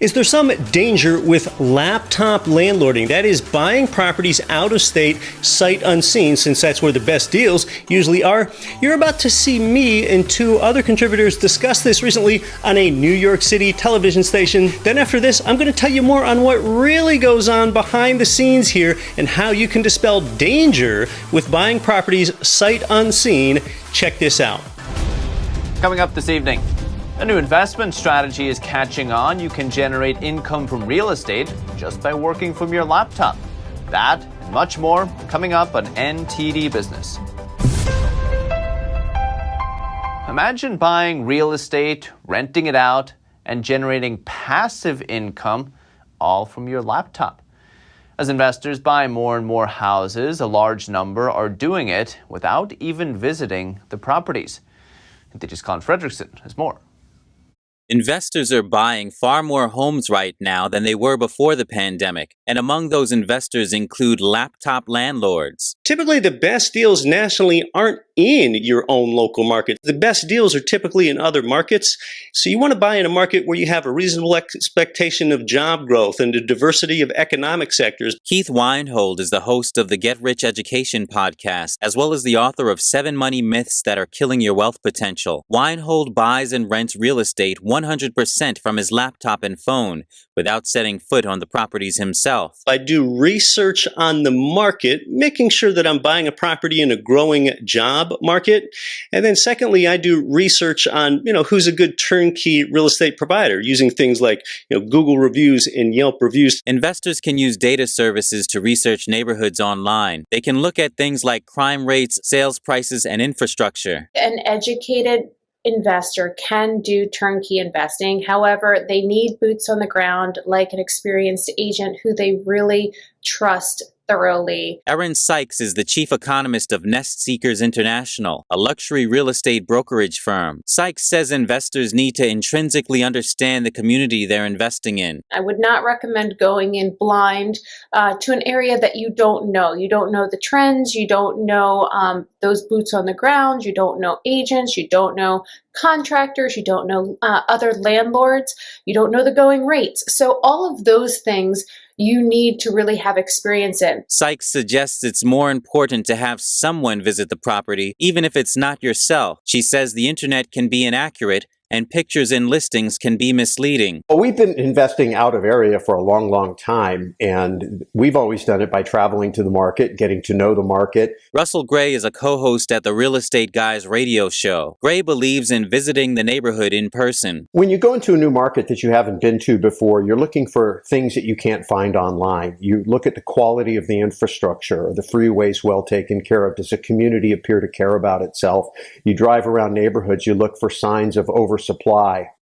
Is there some danger with laptop landlording? That is buying properties out of state, sight unseen, since that's where the best deals usually are. You're about to see me and two other contributors discuss this recently on a New York City television station. Then after this, I'm going to tell you more on what really goes on behind the scenes here and how you can dispel danger with buying properties sight unseen. Check this out. Coming up this evening. A new investment strategy is catching on. You can generate income from real estate just by working from your laptop. That and much more coming up on NTD Business. Imagine buying real estate, renting it out, and generating passive income all from your laptop. As investors buy more and more houses, a large number are doing it without even visiting the properties. NTD's Colin Fredrickson has more. Investors are buying far more homes right now than they were before the pandemic, and among those investors include laptop landlords. Typically, the best deals nationally aren't in your own local market. The best deals are typically in other markets, so you want to buy in a market where you have a reasonable expectation of job growth and a diversity of economic sectors. Keith Weinhold is the host of the Get Rich Education podcast, as well as the author of 7 Money Myths That Are Killing Your Wealth Potential. Weinhold buys and rents real estate 100% from his laptop and phone without setting foot on the properties himself. I do research on the market, making sure that I'm buying a property in a growing job market. And then secondly, I do research on, who's a good turnkey real estate provider using things like, Google reviews and Yelp reviews. Investors can use data services to research neighborhoods online. They can look at things like crime rates, sales prices, and infrastructure. An educated investor can do turnkey investing. However, they need boots on the ground, like an experienced agent who they really trust thoroughly. Erin Sykes is the chief economist of Nest Seekers International, a luxury real estate brokerage firm. Sykes says investors need to intrinsically understand the community they're investing in. I would not recommend going in blind to an area that you don't know. You don't know the trends. You don't know those boots on the ground. You don't know agents. You don't know contractors. You don't know other landlords. You don't know the going rates. So all of those things you need to really have experience in. Sykes suggests it's more important to have someone visit the property, even if it's not yourself. She says the internet can be inaccurate and pictures in listings can be misleading. Well, we've been investing out of area for a long, long time, and we've always done it by traveling to the market, getting to know the market. Russell Gray is a co-host at the Real Estate Guys radio show. Gray believes in visiting the neighborhood in person. When you go into a new market that you haven't been to before, you're looking for things that you can't find online. You look at the quality of the infrastructure. Are the freeways well taken care of? Does the community appear to care about itself? You drive around neighborhoods, you look for signs of oversupply.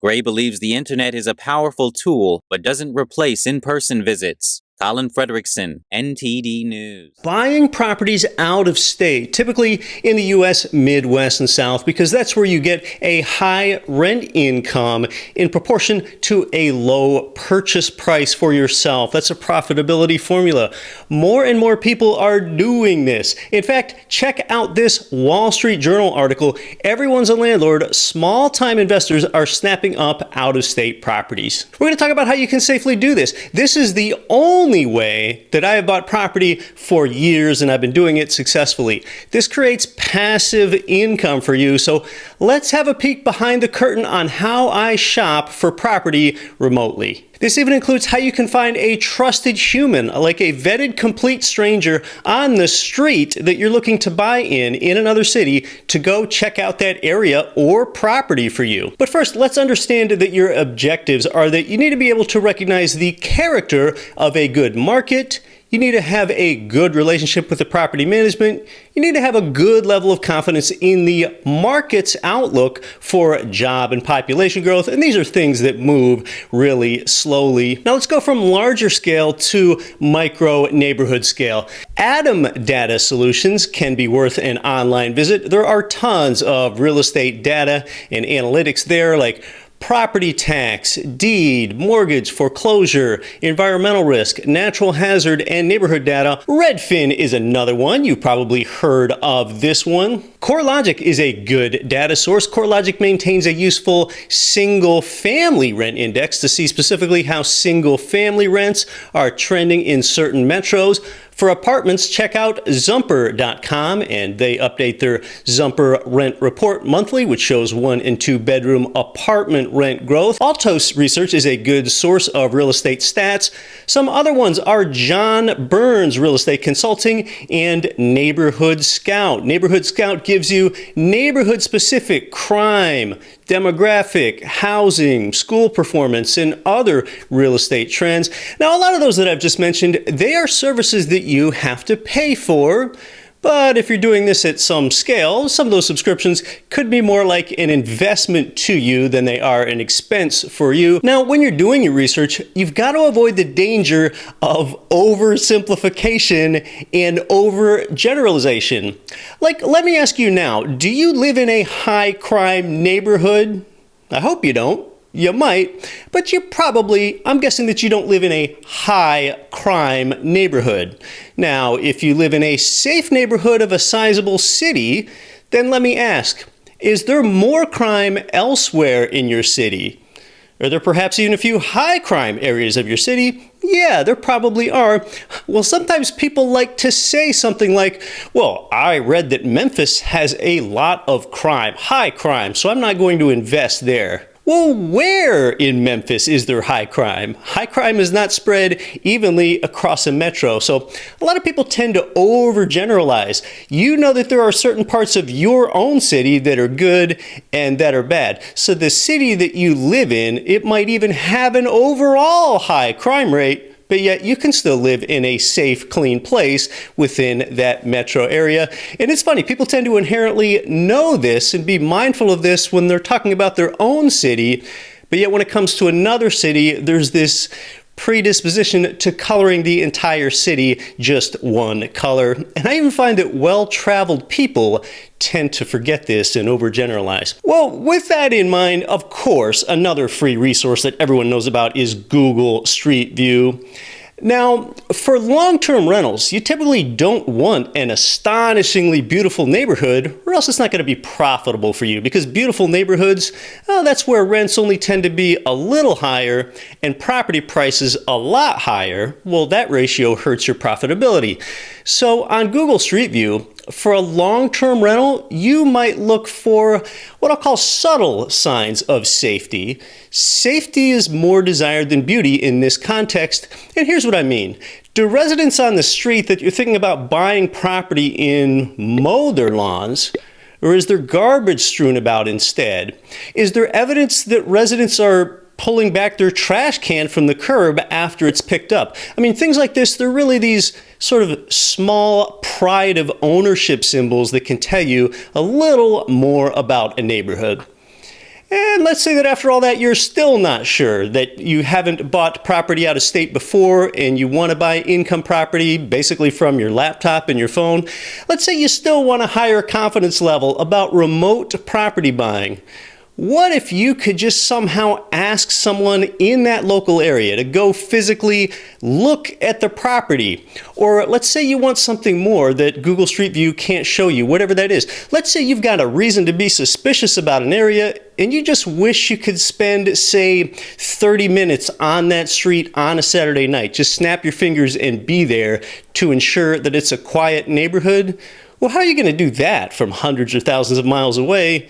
Gray believes the internet is a powerful tool, but doesn't replace in-person visits. Colin Fredrickson, NTD News. Buying properties out of state, typically in the U.S. Midwest and South, because that's where you get a high rent income in proportion to a low purchase price for yourself. That's a profitability formula. More and more people are doing this. In fact, check out this Wall Street Journal article. Everyone's a landlord. Small-time investors are snapping up out-of-state properties. We're going to talk about how you can safely do this. This is the only way that I have bought property for years, and I've been doing it successfully. This creates passive income for you. So let's have a peek behind the curtain on how I shop for property remotely. This even includes how you can find a trusted human, like a vetted complete stranger on the street that you're looking to buy in another city, to go check out that area or property for you. But first, let's understand that your objectives are that you need to be able to recognize the character of a good market. You need to have a good relationship with the property management. You need to have a good level of confidence in the market's outlook for job and population growth. And these are things that move really slowly. Now let's go from larger scale to micro neighborhood scale. Atom Data Solutions can be worth an online visit. There are tons of real estate data and analytics there, like property tax, deed, mortgage, foreclosure, environmental risk, natural hazard, and neighborhood data. Redfin is another one. You've probably heard of this one. CoreLogic is a good data source. CoreLogic maintains a useful single-family rent index to see specifically how single-family rents are trending in certain metros. For apartments, check out Zumper.com, and they update their Zumper rent report monthly, which shows 1- and 2-bedroom apartment rent growth. Altos Research is a good source of real estate stats. Some other ones are John Burns Real Estate Consulting and Neighborhood Scout. Neighborhood Scout gives you neighborhood-specific crime, demographic, housing, school performance, and other real estate trends. Now, a lot of those that I've just mentioned, they are services that you have to pay for. But if you're doing this at some scale, some of those subscriptions could be more like an investment to you than they are an expense for you. Now, when you're doing your research, you've got to avoid the danger of oversimplification and overgeneralization. Like, let me ask you now, do you live in a high crime neighborhood? I hope you don't. You might, but you probably, I'm guessing that you don't live in a high crime neighborhood. Now, if you live in a safe neighborhood of a sizable city, then let me ask, is there more crime elsewhere in your city? Are there perhaps even a few high crime areas of your city? Yeah, there probably are. Well, sometimes people like to say something like, well, I read that Memphis has a lot of crime, high crime, so I'm not going to invest there. Well, where in Memphis is there high crime? High crime is not spread evenly across a metro, so a lot of people tend to overgeneralize. You know that there are certain parts of your own city that are good and that are bad. So the city that you live in, it might even have an overall high crime rate, but yet you can still live in a safe, clean place within that metro area. And it's funny, people tend to inherently know this and be mindful of this when they're talking about their own city, but yet when it comes to another city, there's this predisposition to coloring the entire city just one color. And I even find that well-traveled people tend to forget this and overgeneralize. Well, with that in mind, of course, another free resource that everyone knows about is Google Street View. Now, for long-term rentals, you typically don't want an astonishingly beautiful neighborhood, or else it's not going to be profitable for you, because beautiful neighborhoods, that's where rents only tend to be a little higher and property prices a lot higher. Well, that ratio hurts your profitability. So on Google Street View, for a long-term rental, you might look for what I'll call subtle signs of safety. Safety is more desired than beauty in this context, and here's what I mean. Do residents on the street that you're thinking about buying property in mow their lawns, or is there garbage strewn about instead? Is there evidence that residents are pulling back their trash can from the curb after it's picked up? I mean, things like this, they're really these sort of small pride of ownership symbols that can tell you a little more about a neighborhood. And let's say that after all that, you're still not sure, that you haven't bought property out of state before and you want to buy income property basically from your laptop and your phone. Let's say you still want a higher confidence level about remote property buying. What if you could just somehow ask someone in that local area to go physically look at the property? Or let's say you want something more that Google Street View can't show you, whatever that is. Let's say you've got a reason to be suspicious about an area and you just wish you could spend, say, 30 minutes on that street on a Saturday night. Just snap your fingers and be there to ensure that it's a quiet neighborhood. Well, how are you going to do that from hundreds or thousands of miles away?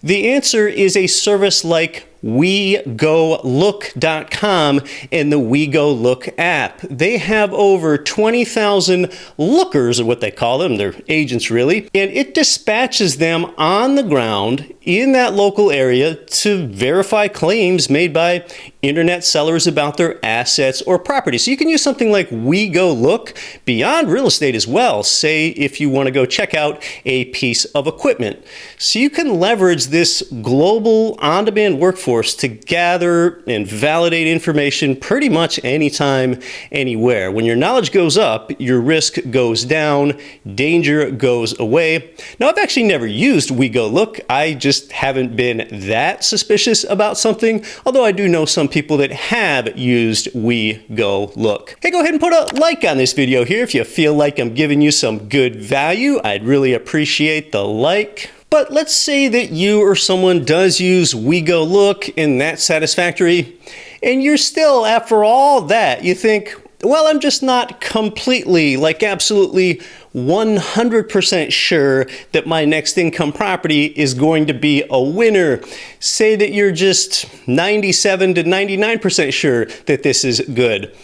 The answer is a service like WeGoLook.com and the WeGoLook app. They have over 20,000 lookers, or what they call them, they're agents really, and it dispatches them on the ground in that local area to verify claims made by internet sellers about their assets or property. So you can use something like WeGoLook beyond real estate as well, say if you want to go check out a piece of equipment. So you can leverage this global on-demand workforce to gather and validate information pretty much anytime, anywhere. When your knowledge goes up, your risk goes down, danger goes away. Now, I've actually never used WeGoLook. I just just haven't been that suspicious about something, although I do know some people that have used We Go Look. Hey, go ahead and put a like on this video here if you feel like I'm giving you some good value. I'd really appreciate the like. But let's say that you or someone does use We Go Look and that's satisfactory, and you're still, after all that, you think, well, I'm just not completely, like absolutely 100% sure that my next income property is going to be a winner. Say that you're just 97 to 99% sure that this is good.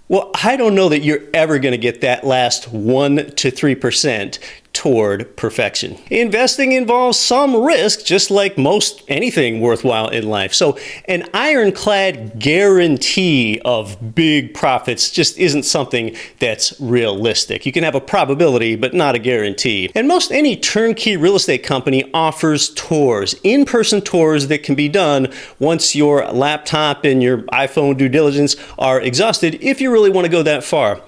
Well, I don't know that you're ever going to get that last 1 to 3% toward perfection. Investing involves some risk, just like most anything worthwhile in life. So an ironclad guarantee of big profits just isn't something that's realistic. You can have a probability, but not a guarantee. And most any turnkey real estate company offers tours, in-person tours that can be done once your laptop and your iPhone due diligence are exhausted, if you really want to go that far.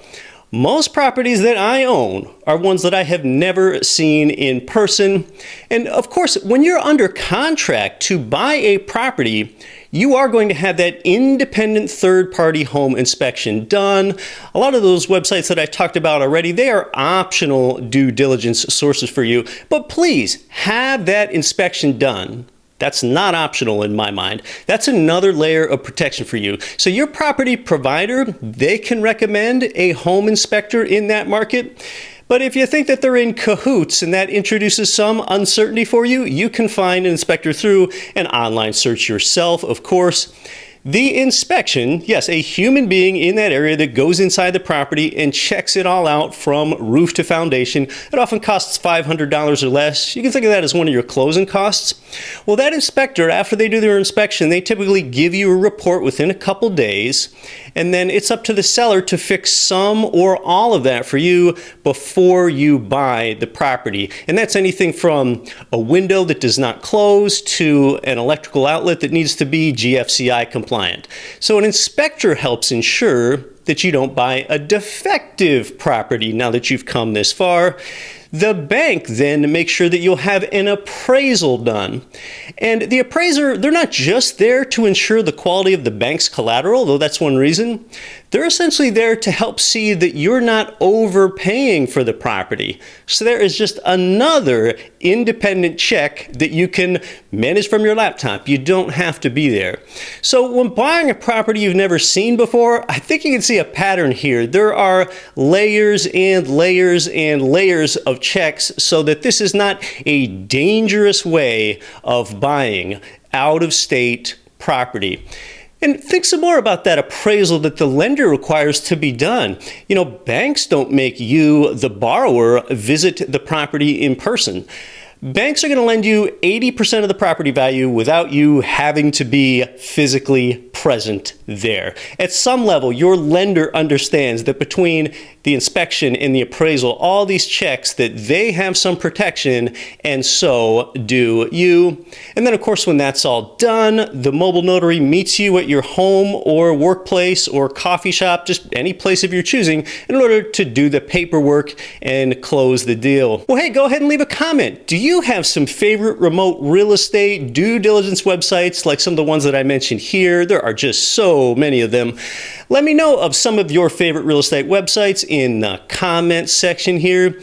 Most properties that I own are ones that I have never seen in person. And of course, when you're under contract to buy a property, you are going to have that independent third-party home inspection done. A lot of those websites that I talked about already, they are optional due diligence sources for you. But please have that inspection done. That's not optional in my mind. That's another layer of protection for you. So your property provider, they can recommend a home inspector in that market. But if you think that they're in cahoots and that introduces some uncertainty for you, you can find an inspector through an online search yourself, of course. The inspection, yes, a human being in that area that goes inside the property and checks it all out from roof to foundation. It often costs $500 or less. You can think of that as one of your closing costs. Well, that inspector, after they do their inspection, they typically give you a report within a couple days, and then it's up to the seller to fix some or all of that for you before you buy the property. And that's anything from a window that does not close to an electrical outlet that needs to be GFCI compliant. So an inspector helps ensure that you don't buy a defective property now that you've come this far. The bank then makes sure that you'll have an appraisal done. And the appraiser, they're not just there to ensure the quality of the bank's collateral, though that's one reason. They're essentially there to help see that you're not overpaying for the property. So there is just another independent check that you can manage from your laptop. You don't have to be there. So when buying a property you've never seen before, I think you can see a pattern here. There are layers and layers and layers of checks so that this is not a dangerous way of buying out-of-state property. And think some more about that appraisal that the lender requires to be done. You know, banks don't make you, the borrower, visit the property in person. Banks are going to lend you 80% of the property value without you having to be physically present there. At some level, your lender understands that between the inspection and the appraisal, all these checks, that they have some protection, and so do you. And then, of course, when that's all done, the mobile notary meets you at your home or workplace or coffee shop, just any place of your choosing, in order to do the paperwork and close the deal. Well, hey, go ahead and leave a comment. Do you have some favorite remote real estate due diligence websites like some of the ones that I mentioned here? There are just so many of them. Let me know of some of your favorite real estate websites in the comments section here.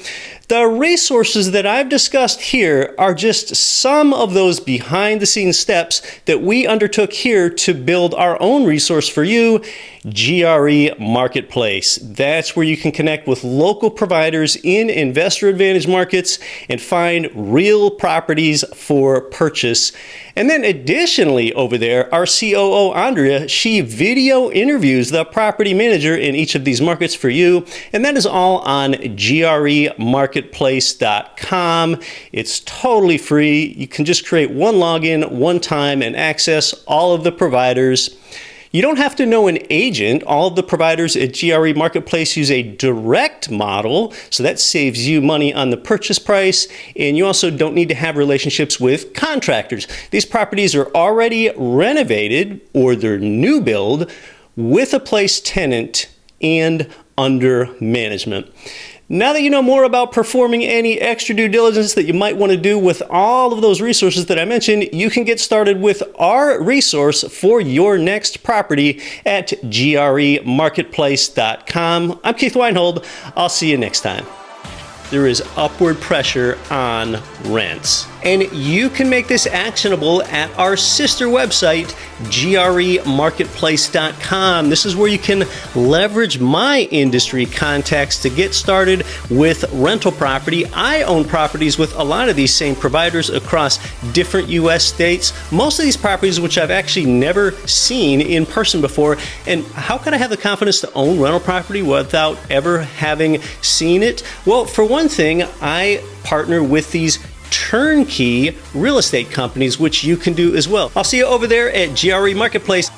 The resources that I've discussed here are just some of those behind the scenes steps that we undertook here to build our own resource for you, GRE Marketplace. That's where you can connect with local providers in investor advantage markets and find real properties for purchase. And then additionally over there, our COO, Andrea, she video interviews the property manager in each of these markets for you. And that is all on GREmarketplace.com. It's totally free. You can just create one login, one time, and access all of the providers. You don't have to know an agent. All of the providers at GRE Marketplace use a direct model, so that saves you money on the purchase price, and you also don't need to have relationships with contractors. These properties are already renovated, or they're new build, with a place tenant and under management. Now that you know more about performing any extra due diligence that you might want to do with all of those resources that I mentioned, you can get started with our resource for your next property at gremarketplace.com. I'm Keith Weinhold. I'll see you next time. There is upward pressure on rents. And you can make this actionable at our sister website, GREMarketplace.com. This is where you can leverage my industry contacts to get started with rental property. I own properties with a lot of these same providers across different U.S. states. Most of these properties which I've actually never seen in person before. And how can I have the confidence to own rental property without ever having seen it? Well, for one thing, I partner with these turnkey real estate companies, which you can do as well. I'll see you over there at GRE Marketplace.